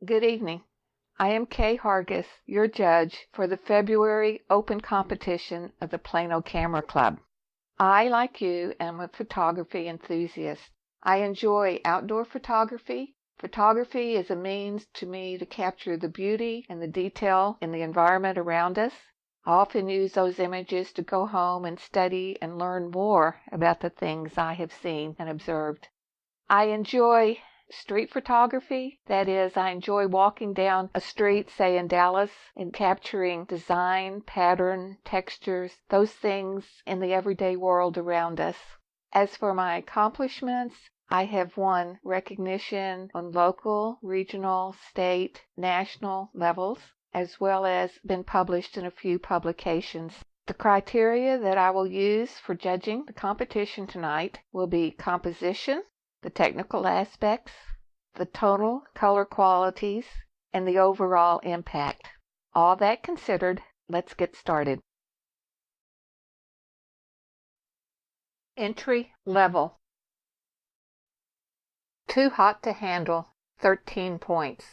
Good evening. I am Kay Hargis, your judge for the February open competition of the Plano Camera Club. I, like you, am a photography enthusiast. I enjoy outdoor photography. Photography is a means to me to capture the beauty and the detail in the environment around us. I often use those images to go home and study and learn more about the things I have seen and observed. I enjoy street photography. That is, I enjoy walking down a street, say in Dallas, and capturing design, pattern, textures, those things in the everyday world around us. As for my accomplishments, I have won recognition on local, regional, state, national levels, as well as been published in a few publications. The criteria that I will use for judging the competition tonight will be composition, the technical aspects, the tonal color qualities, and the overall impact. All that considered, let's get started. Entry level. Too hot to handle, 13 points.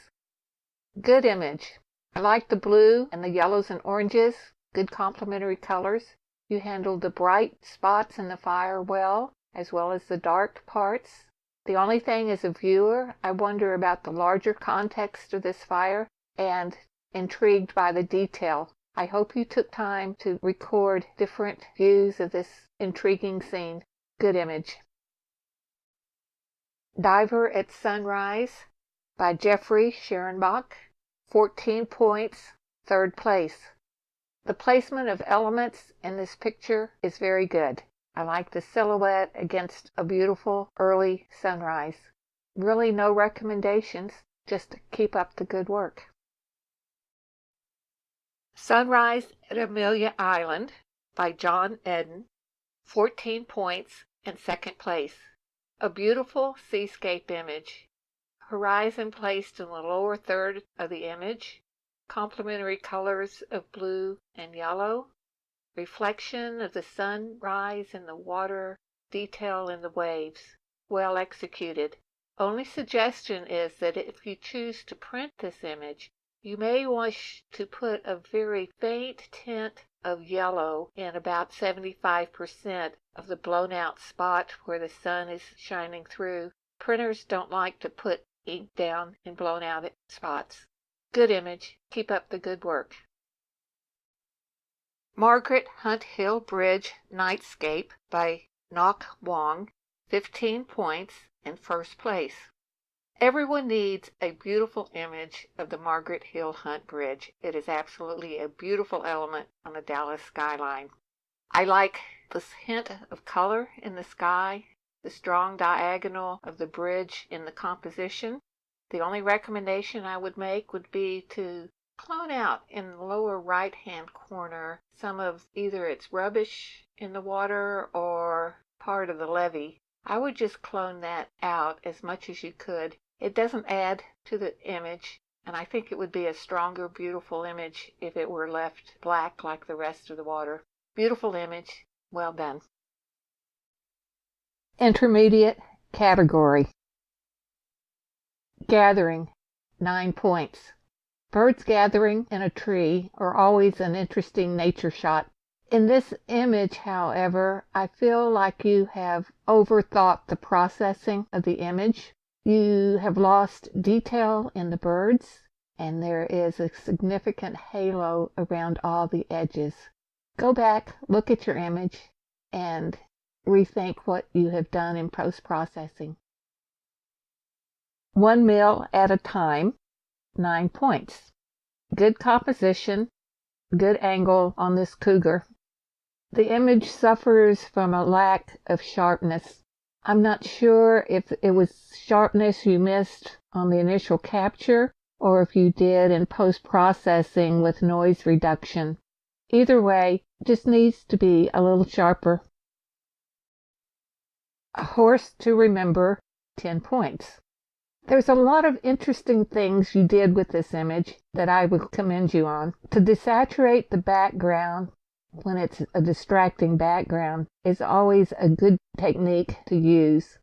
Good image. I like the blue and the yellows and oranges, good complementary colors. You handled the bright spots in the fire well as the dark parts. The only thing as a viewer, I wonder about the larger context of this fire and intrigued by the detail. I hope you took time to record different views of this intriguing scene. Good image. Diver at Sunrise by Jeffrey Scherenbach, 14 points, third place. The placement of elements in this picture is very good. I like the silhouette against a beautiful early sunrise. Really no recommendations, just keep up the good work. Sunrise at Amelia Island by John Eden, 14 points and second place. A beautiful seascape image. Horizon placed in the lower third of the image. Complementary colors of blue and yellow. Reflection of the sunrise in the water, detail in the waves. Well executed. Only suggestion is that if you choose to print this image, you may wish to put a very faint tint of yellow in about 75% of the blown out spot where the sun is shining through. Printers don't like to put ink down in blown out spots. Good image. Keep up the good work. Margaret Hunt Hill Bridge Nightscape by Ngoc Wong, 15 points and first place. Everyone needs a beautiful image of the Margaret Hill Hunt Bridge. It is absolutely a beautiful element on the Dallas skyline. I like this hint of color in the sky, the strong diagonal of the bridge in the composition. The only recommendation I would make would be to clone out in the lower right-hand corner some of either its rubbish in the water or part of the levee. I would just clone that out as much as you could. It doesn't add to the image, and I think it would be a stronger, beautiful image if it were left black like the rest of the water. Beautiful image. Well done. Intermediate category. Gathering, 9 points. Birds gathering in a tree are always an interesting nature shot. In this image, however, I feel like you have overthought the processing of the image. You have lost detail in the birds, and there is a significant halo around all the edges. Go back, look at your image, and rethink what you have done in post-processing. One meal at a time, 9 points. Good composition, good angle on this cougar. The image suffers from a lack of sharpness. I'm not sure if it was sharpness you missed on the initial capture or if you did in post-processing with noise reduction. Either way, just needs to be a little sharper. A horse to remember, 10 points. There's a lot of interesting things you did with this image that I would commend you on. To desaturate the background when it's a distracting background is always a good technique to use.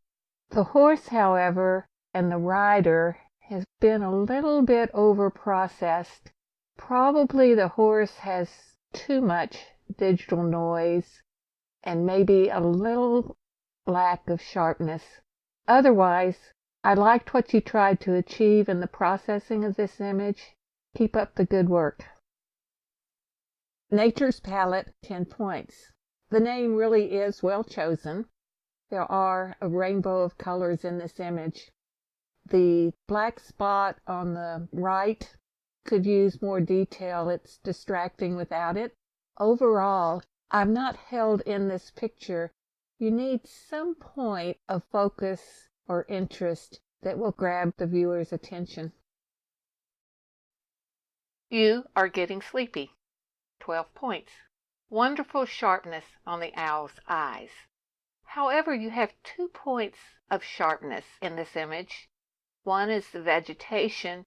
The horse, however, and the rider has been a little bit over-processed. Probably the horse has too much digital noise and maybe a little lack of sharpness. Otherwise, I liked what you tried to achieve in the processing of this image. Keep up the good work. Nature's Palette, 10 points. The name really is well chosen. There are a rainbow of colors in this image. The black spot on the right could use more detail. It's distracting without it. Overall, I'm not held in this picture. You need some point of focus or interest that will grab the viewer's attention. You are getting sleepy. 12 points. Wonderful sharpness on the owl's eyes. However, you have 2 points of sharpness in this image. 1 is the vegetation,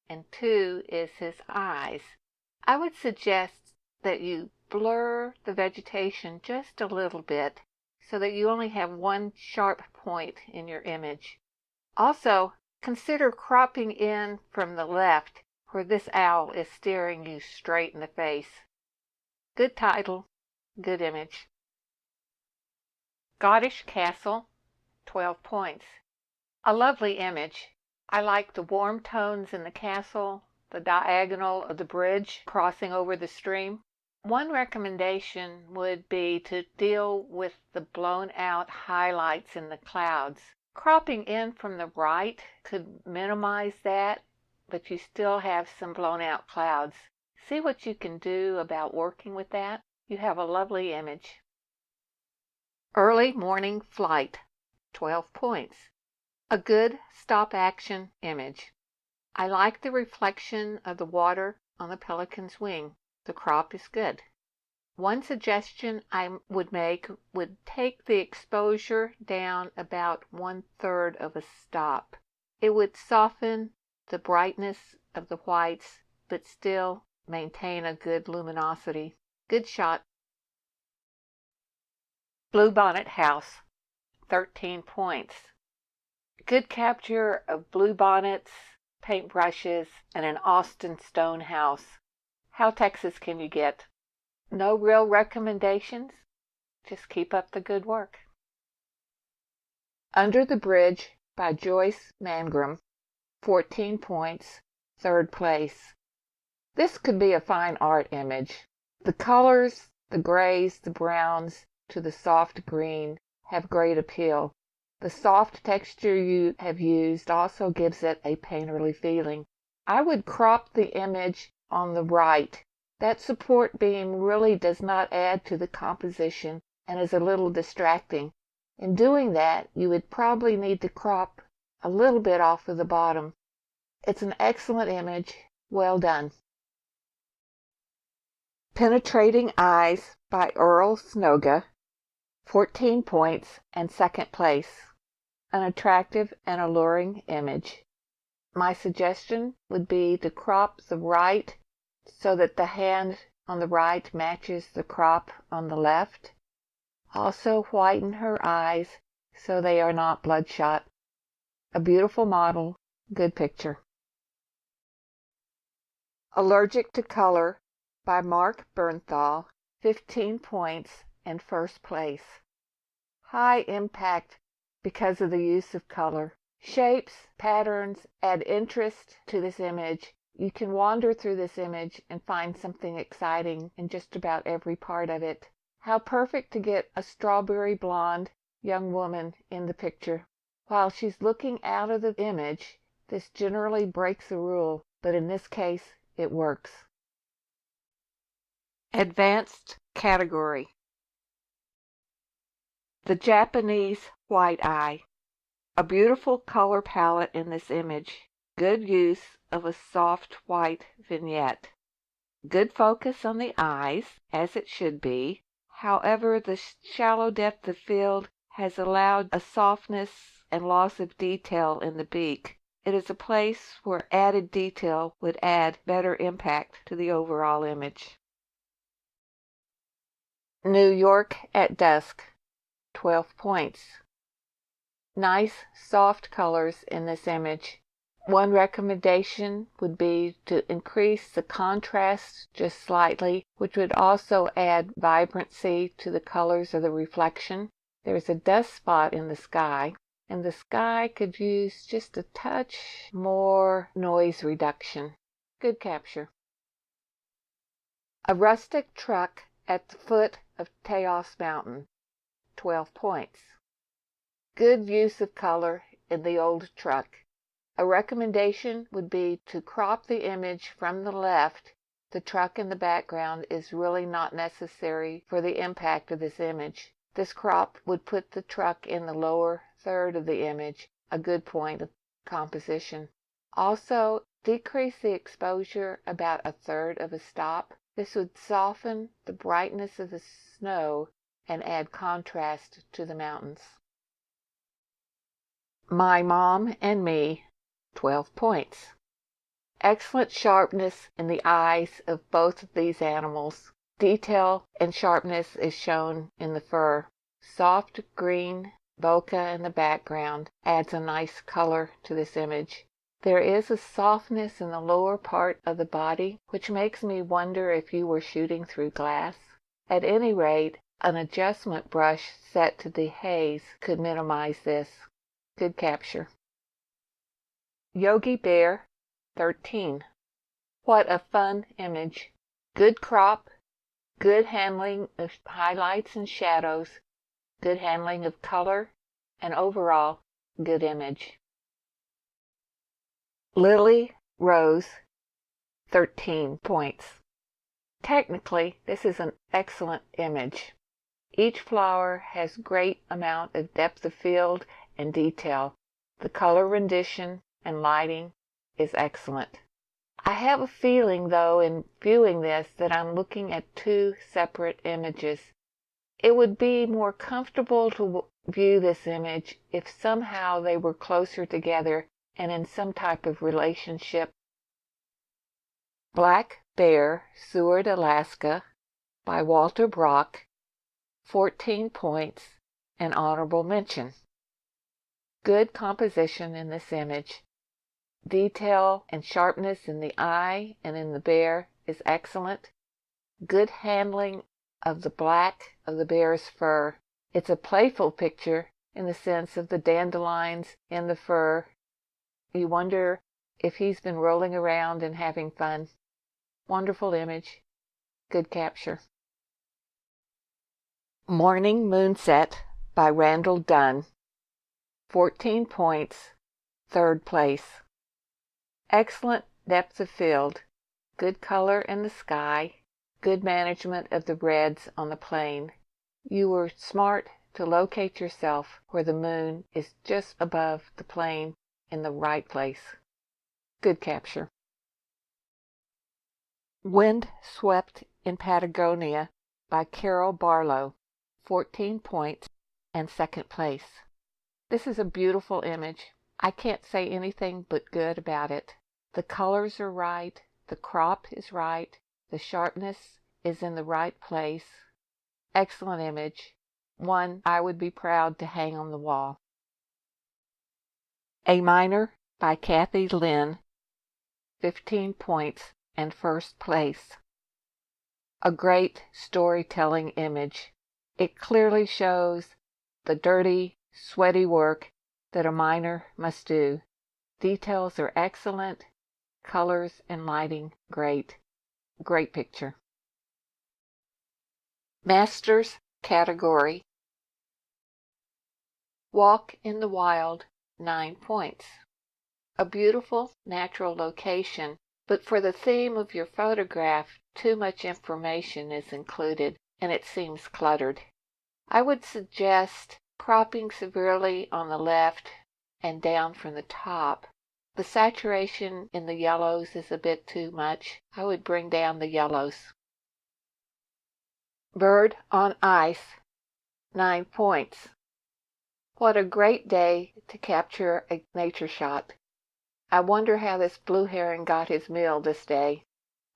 and 2 is his eyes. I would suggest that you blur the vegetation just a little bit so that you only have 1 sharp point in your image. Also, consider cropping in from the left where this owl is staring you straight in the face. Good title, good image. Scottish Castle, 12 points. A lovely image. I like the warm tones in the castle, the diagonal of the bridge crossing over the stream. One recommendation would be to deal with the blown out highlights in the clouds. Cropping in from the right could minimize that, but you still have some blown out clouds. See what you can do about working with that. You have a lovely image. Early morning flight, 12 points. A good stop-action image. I like the reflection of the water on the pelican's wing. The crop is good. One suggestion I would make would take the exposure down about 1/3 of a stop. It would soften the brightness of the whites, but still maintain a good luminosity. Good shot. Bluebonnet House, 13 points. Good capture of bluebonnets, paintbrushes, and an Austin stone house. How Texas can you get? No real recommendations. Just keep up the good work. Under the Bridge by Joyce Mangrum, 14 points, 3rd place. This could be a fine art image. The colors, the grays, the browns, to the soft green, have great appeal. The soft texture you have used also gives it a painterly feeling. I would crop the image on the right. That support beam really does not add to the composition and is a little distracting. In doing that, you would probably need to crop a little bit off of the bottom. It's an excellent image. Well done. Penetrating Eyes by Earl Snoga, 14 points and 2nd place. An attractive and alluring image. My suggestion would be to crop the right so that the hand on the right matches the crop on the left. Also whiten her eyes so they are not bloodshot. A beautiful model, good picture. Allergic to Color by Mark Bernthal, 15 points and 1st place. High impact because of the use of color. Shapes, patterns add interest to this image. You can wander through this image and find something exciting in just about every part of it. How perfect to get a strawberry blonde young woman in the picture. While she's looking out of the image, this generally breaks the rule, but in this case, it works. Advanced category. The Japanese White Eye. A beautiful color palette in this image. Good use of a soft white vignette. Good focus on the eyes, as it should be. However, the shallow depth of field has allowed a softness and loss of detail in the beak. It is a place where added detail would add better impact to the overall image. New York at Dusk, 12 points. Nice soft colors in this image. One recommendation would be to increase the contrast just slightly, which would also add vibrancy to the colors of the reflection. There's a dust spot in the sky, and the sky could use just a touch more noise reduction. Good capture. A rustic truck at the foot of Taos Mountain, 12 points. Good use of color in the old truck. A recommendation would be to crop the image from the left. The truck in the background is really not necessary for the impact of this image. This crop would put the truck in the lower third of the image, a good point of composition. Also, decrease the exposure about a third of a stop. This would soften the brightness of the snow and add contrast to the mountains. My Mom and Me, 12 points. Excellent sharpness in the eyes of both of these animals. Detail and sharpness is shown in the fur. Soft green bokeh in the background adds a nice color to this image. There is a softness in the lower part of the body, which makes me wonder if you were shooting through glass. At any rate, an adjustment brush set to the haze could minimize this. Good capture. Yogi Bear, 13. What a fun image. Good crop, good handling of highlights and shadows, good handling of color, and overall, good image. Lily Rose, 13 points. Technically, this is an excellent image. Each flower has great amount of depth of field and detail. The color rendition and lighting is excellent. I have a feeling, though, in viewing this, that I'm looking at two separate images. It would be more comfortable to view this image if somehow they were closer together and in some type of relationship. Black Bear, Seward, Alaska, by Walter Brock, 14 points, and honorable mention. Good composition in this image. Detail and sharpness in the eye and in the bear is excellent. Good handling of the black of the bear's fur. It's a playful picture in the sense of the dandelions in the fur. You wonder if he's been rolling around and having fun. Wonderful image. Good capture. Morning Moonset by Randall Dunn, 14 points, 3rd place. Excellent depth of field, good color in the sky, good management of the reds on the plain. You were smart to locate yourself where the moon is just above the plain in the right place. Good capture. Wind Swept in Patagonia by Carol Barlow, 14 points and 2nd place. This is a beautiful image. I can't say anything but good about it. The colors are right, the crop is right, the sharpness is in the right place. Excellent image. One I would be proud to hang on the wall. A Minor by Kathy Lynn, 15 points and 1st place. A great storytelling image. It clearly shows the dirty, sweaty work that a miner must do. Details are excellent, colors and lighting great. Great picture. Masters category. Walk in the Wild, 9 points. A beautiful natural location, but for the theme of your photograph, too much information is included and it seems cluttered. I would suggest cropping severely on the left and down from the top. The saturation in the yellows is a bit too much. I would bring down the yellows. Bird on Ice, 9 points. What a great day to capture a nature shot. I wonder how this blue heron got his meal this day.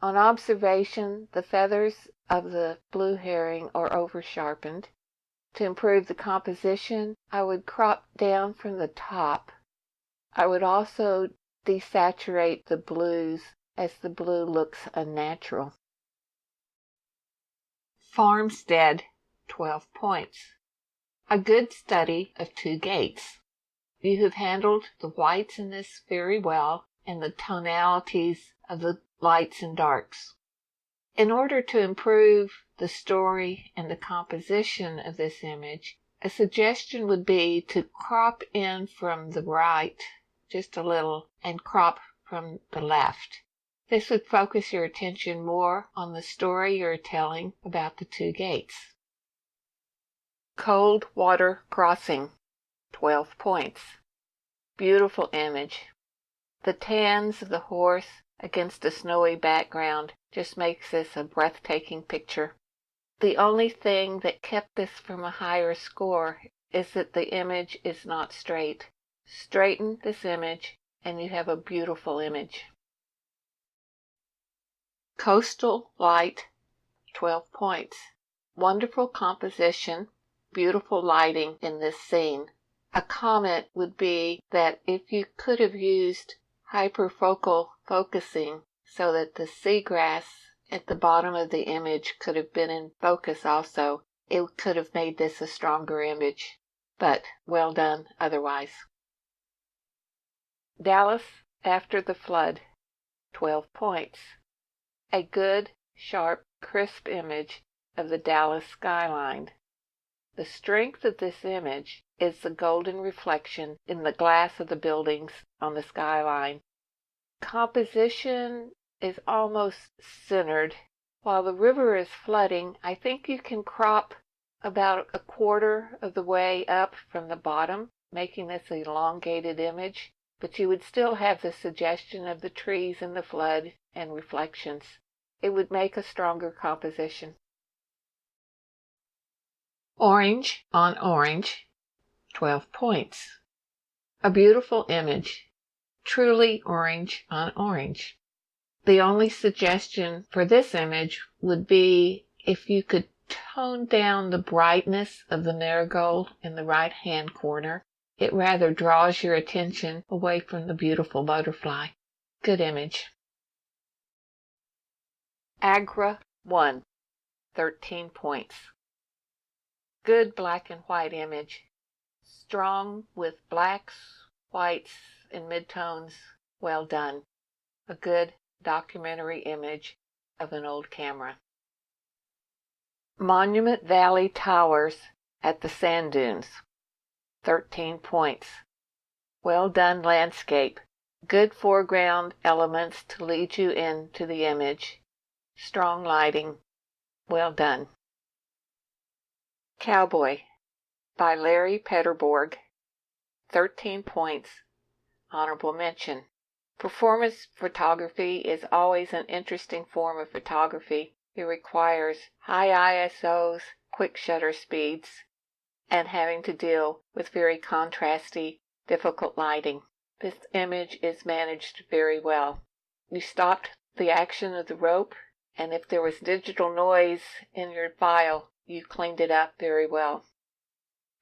On observation, the feathers of the blue herring are over-sharpened. To improve the composition, I would crop down from the top. I would also desaturate the blues as the blue looks unnatural. Farmstead, 12 points. A good study of two gates. You have handled the whites in this very well and the tonalities of the lights and darks. In order to improve the story and the composition of this image, a suggestion would be to crop in from the right just a little and crop from the left. This would focus your attention more on the story you're telling about the two gates. Cold Water Crossing, 12 points. Beautiful image. The tans of the horse against a snowy background just makes this a breathtaking picture. The only thing that kept this from a higher score is that the image is not straight. Straighten this image and you have a beautiful image. Coastal Light, 12 points. Wonderful composition, beautiful lighting in this scene. A comment would be that if you could have used hyperfocal focusing so that the seagrass at the bottom of the image could have been in focus also, it could have made this a stronger image. But well done otherwise. Dallas After the Flood, 12 points. A good, sharp, crisp image of the Dallas skyline. The strength of this image is the golden reflection in the glass of the buildings on the skyline. Composition is almost centered. While the river is flooding, I think you can crop about a quarter of the way up from the bottom, making this an elongated image, but you would still have the suggestion of the trees in the flood and reflections. It would make a stronger composition. Orange on Orange, 12 points. A beautiful image, truly orange on orange. The only suggestion for this image would be if you could tone down the brightness of the marigold in the right-hand corner. It rather draws your attention away from the beautiful butterfly. Good image. Agra 1, 13 points. Good black and white image. Strong with blacks, whites, and midtones. Well done. A good documentary image of an old camera. Monument Valley Towers at the Sand Dunes. 13 points. Well done landscape. Good foreground elements to lead you into the image. Strong lighting. Well done. Cowboy by Larry Petterborg. 13 points. Honorable mention. Performance photography is always an interesting form of photography. It requires high ISOs, quick shutter speeds, and having to deal with very contrasty, difficult lighting. This image is managed very well. You stopped the action of the rope, and if there was digital noise in your file, you cleaned it up very well.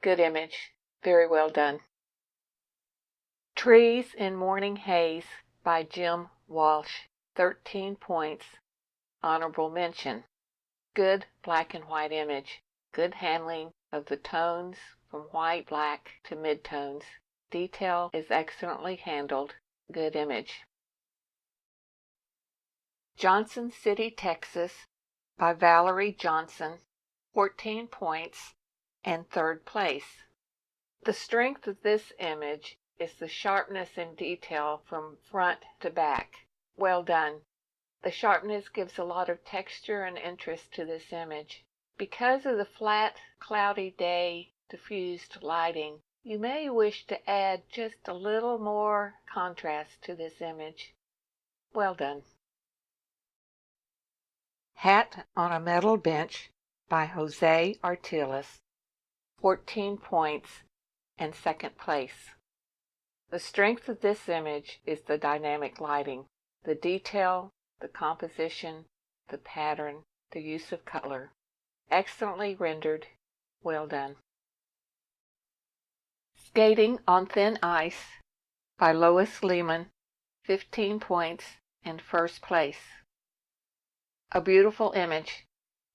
Good image. Very well done. Trees in Morning Haze by Jim Walsh. 13 points. Honorable mention. Good black and white image. Good handling of the tones from white, black to midtones. Detail is excellently handled. Good image. Johnson City, Texas by Valerie Johnson. 14 points and third place. The strength of this image is the sharpness in detail from front to back. Well done. The sharpness gives a lot of texture and interest to this image. Because of the flat, cloudy day, diffused lighting, you may wish to add just a little more contrast to this image. Well done. Hat on a Metal Bench by Jose Artiles. 14 points and second place. The strength of this image is the dynamic lighting, the detail, the composition, the pattern, the use of color. Excellently rendered. Well done. Skating on Thin Ice by Lois Lehman. 15 points, and first place. A beautiful image.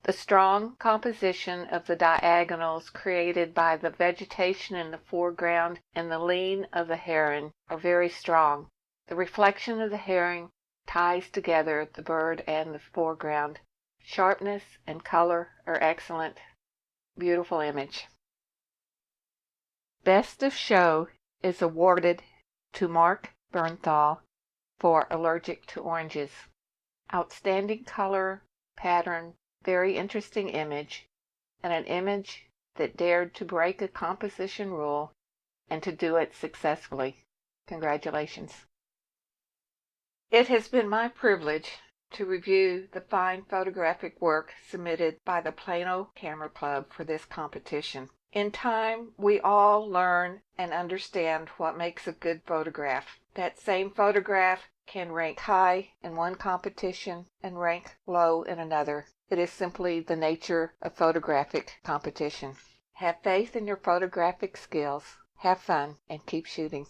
The strong composition of the diagonals created by the vegetation in the foreground and the lean of the heron are very strong. The reflection of the heron ties together the bird and the foreground. Sharpness and color are excellent. Beautiful image. Best of Show is awarded to Mark Bernthal for Allergic to Oranges. Outstanding color, pattern, very interesting image, and an image that dared to break a composition rule and to do it successfully. Congratulations. It has been my privilege to review the fine photographic work submitted by the Plano Camera Club for this competition. In time, we all learn and understand what makes a good photograph. That same photograph can rank high in one competition and rank low in another. It is simply the nature of photographic competition. Have faith in your photographic skills, have fun, and keep shooting.